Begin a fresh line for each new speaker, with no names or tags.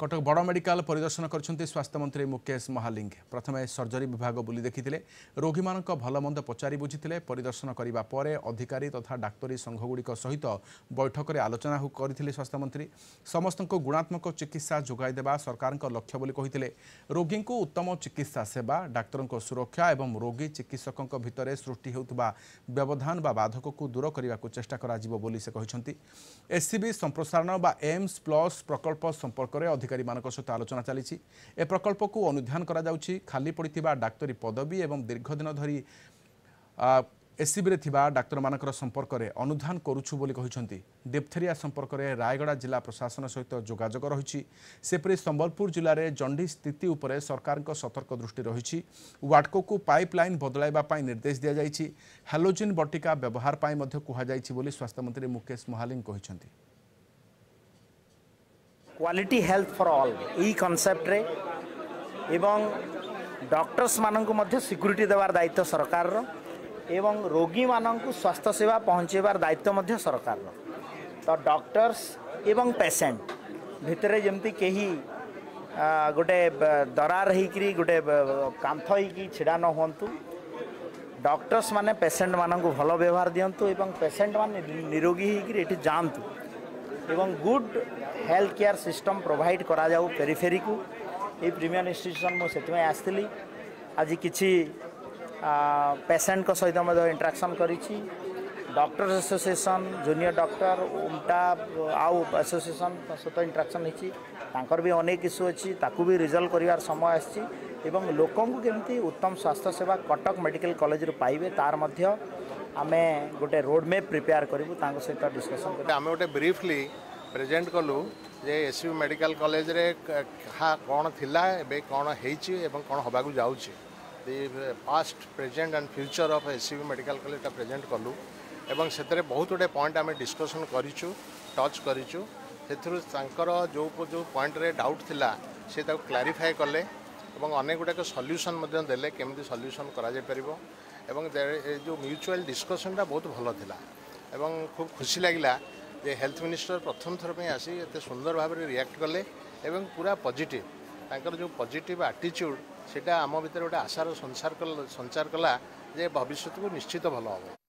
कटक बड़ मेडिकल परिदर्शन कर स्वास्थ्य मंत्री मुकेश महालिंग प्रथम सर्जरी विभाग बुली देखिते रोगी मान भलमंद पचारि बुझीते परिदर्शन करने पर अधिकारी तथा डाक्तरी संघगुड़िक सहित बैठक में आलोचना करते स्वास्थ्य मंत्री समस्त गुणात्मक चिकित्सा जोगाईदेवा सरकार लक्ष्य बोली कहते रोगी को उत्तम चिकित्सा सेवा डाक्तर सुरक्षा और रोगी चिकित्सकों भितर सृष्टि होता व्यवधान बाधक को दूर करने को चेष्टा कर एससीबी संप्रसारण बा एम्स प्लस प्रकल्प संपर्क में अधिकारी मान सहित आलोचना चली ए प्रकल्प को अनुध्यान करा जाउछि खाली पड़िथिबा डाक्तरी पदवी एवं दीर्घ दिन धरी एससीबी रे थिबा डाक्तर मानकर संपर्क में अनुधान करुछु बोली कहिसंती डिप्थेरिया संपर्क में रायगड़ा जिला प्रशासन सहित जोगाजोग रही सेपरी संबलपुर जिले में जंडी स्थिति उपरे सरकार को सतर्क दृष्टि रही वाटको को पाइपलाइन बदलाइबा निर्देश दि जाइछि हेलोजिन बटिका व्यवहार पाई मध्य कुहाजाइछि बोली स्वास्थ्य मंत्री मुकेश महालिंग कहिसंती
क्वालिटी हेल्थ फॉर ऑल ई कॉन्सेप्ट रे एवं डॉक्टर्स मानन को मध्य सिक्योरिटी देवार दायित्व सरकार रो एवं रोगी मानन को स्वास्थ्य सेवा पहुँचेबार दायित्व मध्य सरकार रो तो डॉक्टर्स एवं पेशेंट भितरे जमती कहीं गोटे दरार होकरी गोटे कांथ होकि छिड़ा न हुंतु डॉक्टर्स माने पेशेंट मानन को भल व्यवहार दिंतु एवं पेशेंट माने निरोगी होकि एठी जानतु एवं good health care system provide करा जाऊ पेरिफेरी को ये प्रीमियर इंस्टीट्यूशन मुझे आसती आज किसी पेशेंट को सहित इंटराक्शन करी डॉक्टर्स एसोसिएशन जूनियर डॉक्टर उमटा आउ एसोसिएशन सहित इंटराक्शन होकर भी अनेक इश्यू अच्छी ताकू भी रिजल्व कर समय आसी लोकों को केमती उत्तम स्वास्थ्य सेवा कटक मेडिकल कॉलेज पाइबे तार मध्य आमे गोटे रोड मैप प्रिपेयर करूँ सहित डिस्कसन कर
आमे गोटे ब्रीफली प्रेजेंट कलु जे एससीबी मेडिकल कॉलेज रे कौन थिला एबे कौन हेची एवं कौन होबाकू जाउची the past present and future of SCB medical college present कलु एवं सेतरे बहुत गुटे पॉइंट आमे डिस्कशन करिछु टच करिछु सेथुरु तांकर जो पॉइंट रे डाउट थिला से ताको क्लैरिफाई कले एवं अनेक गुटे सॉल्यूशन मध्य देले केमती सॉल्यूशन करा जाय परिबो एवं जो म्यूचुअल डिस्कशन बहुत भल थिला एवं खूब खुशी लागिला जे हेल्थ मिनिस्टर प्रथम थर पे आसी एत सुंदर भाव में रिएक्ट कले एवं पूरा पॉजिटिव तांकर जो पॉजिटिव एटीट्यूड सेटा आम भीतर गोटे आशार संचार कला जे भविष्य को निश्चित भल हम।